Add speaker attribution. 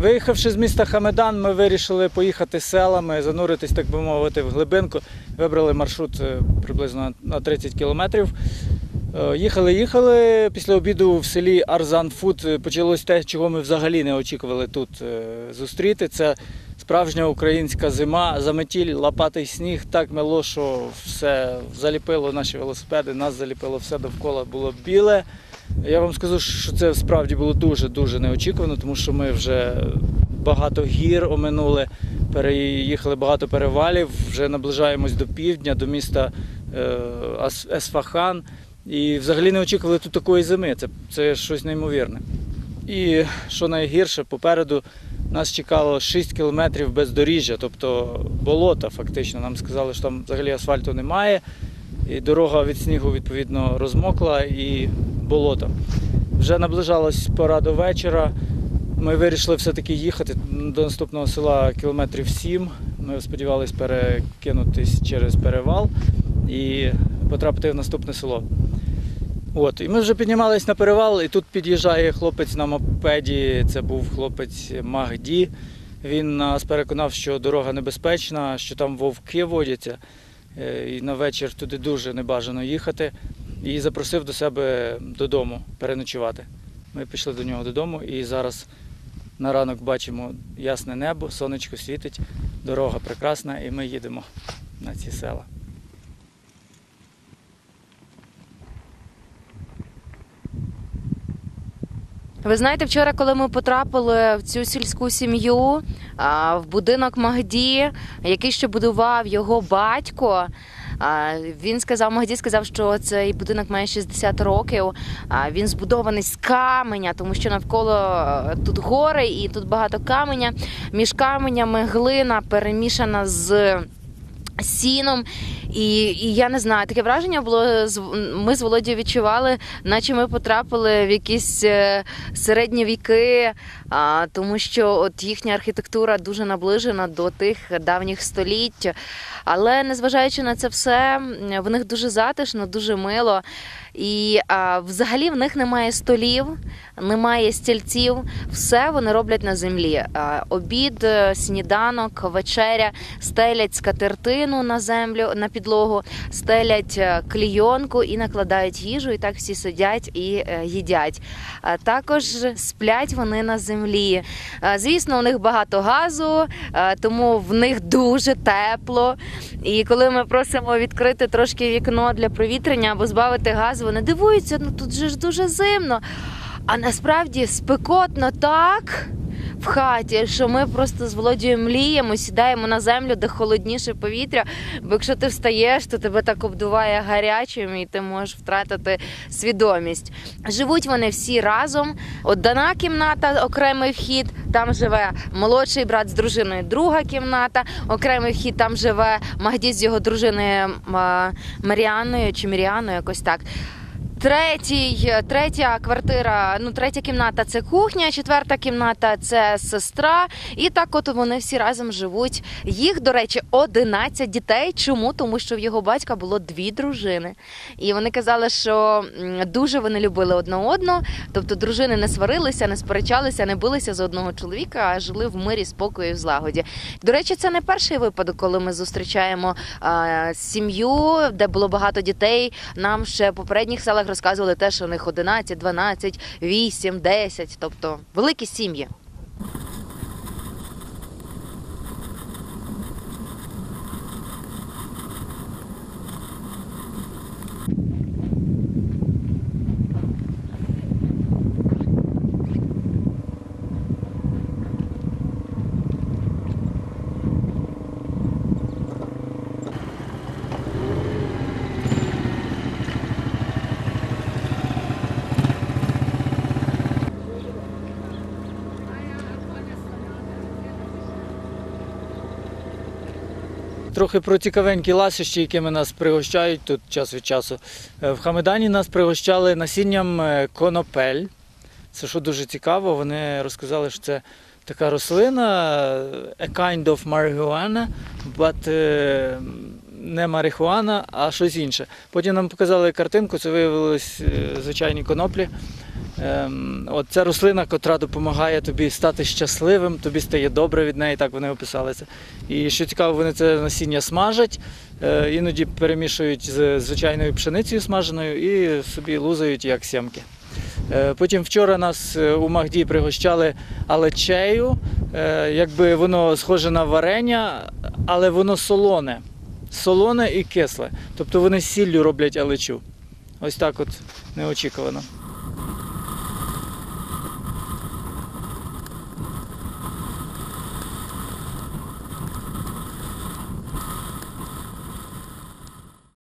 Speaker 1: Виїхавши з міста Хамедан, ми вирішили поїхати селами, зануритись, так би мовити, в глибинку. Вибрали маршрут приблизно на 30 кілометрів. Їхали, після обіду в селі Арзан-Фут почалось те, чого ми взагалі не очікували тут зустріти. Це справжня українська зима, заметіль, лопатий сніг, так мело, що все заліпило наші велосипеди, нас заліпило все довкола, було біле. Я вам скажу, що це справді було дуже-дуже неочікувано, тому що ми вже багато гір оминули, переїхали багато перевалів, вже наближаємось до півдня, до міста Есфахан. І взагалі не очікували тут такої зими, це щось неймовірне. І що найгірше, попереду нас чекало 6 кілометрів бездоріжжя, тобто болота фактично. Нам сказали, що там взагалі асфальту немає, і дорога від снігу відповідно розмокла і болото. Вже наближалась пора до вечора, ми вирішили все-таки їхати до наступного села кілометрів 7. Ми сподівалися перекинутись через перевал і потрапити в наступне село. І ми вже піднімалися на перевал, і тут під'їжджає хлопець на мопеді, це був хлопець Магді. Він нас переконав, що дорога небезпечна, що там вовки водяться, і на вечір туди дуже небажано їхати, і запросив до себе додому переночувати. Ми пішли до нього додому, і зараз на ранок бачимо ясне небо, сонечко світить, дорога прекрасна, і ми їдемо на ці села.
Speaker 2: Ви знаєте, вчора, коли ми потрапили в цю сільську сім'ю, в будинок Магді, який ще будував його батько, Магді сказав, що цей будинок має 60 років, він збудований з каменя, тому що навколо тут гори і тут багато каменя. Між каменями глина перемішана з сіном. І я не знаю, таке враження було, ми з Володією відчували, наче ми потрапили в якісь середні віки, тому що от їхня архітектура дуже наближена до тих давніх століть. Але незважаючи на це все, в них дуже затишно, дуже мило. І взагалі в них немає столів, немає стільців, все вони роблять на землі. Обід, сніданок, вечеря, стелять скатертину на землю, на підлогу, стелять клійонку і накладають їжу, і так всі сидять і їдять. Також сплять вони на землі. Звісно, у них багато газу, тому в них дуже тепло. І коли ми просимо відкрити трошки вікно для провітрення або збавити газ, вони дивуються, тут же ж дуже зимно. А насправді спекотно так в хаті, що ми просто з Володією мліємо, сідаємо на землю, де холодніше повітря, бо якщо ти встаєш, то тебе так обдуває гарячим і ти можеш втратити свідомість. Живуть вони всі разом. Одна кімната, окремий вхід, там живе молодший брат з дружиною, друга кімната, окремий вхід, там живе Магді з його дружиною Маріаною чи Міріаною, якось так. Третя квартира, третя кімната – це кухня, четверта кімната – це сестра. І так от вони всі разом живуть. Їх, до речі, 11 дітей. Чому? Тому що в його батька було 2 дружини. І вони казали, що дуже вони любили одне одного. Тобто дружини не сварилися, не сперечалися, не билися за одного чоловіка, а жили в мирі, спокою і в злагоді. До речі, це не перший випадок, коли ми зустрічаємо сім'ю, де було багато дітей. Нам ще в попередніх селах розказували те, що у них 11, 12, 8, 10, тобто великі сім'ї.
Speaker 1: Трохи про цікавенькі ласощі, якими нас пригощають тут час від часу. В Хамедані нас пригощали насінням конопель. Це що дуже цікаво, вони розказали, що це така рослина, a kind of marijuana, but не марихуана, а щось інше. Потім нам показали картинку, це виявилось звичайні коноплі. От ця рослина, котра допомагає тобі стати щасливим, тобі стає добре від неї, так вони описали це. І що цікаво, вони це насіння смажать, іноді перемішують з звичайною пшеницею смаженою і собі лузають як сімки. Потім вчора нас у Магді пригощали алечею, якби воно схоже на варення, але воно солоне. Солоне і кисле. Тобто вони з сіллю роблять алечу. Ось так от неочікувано.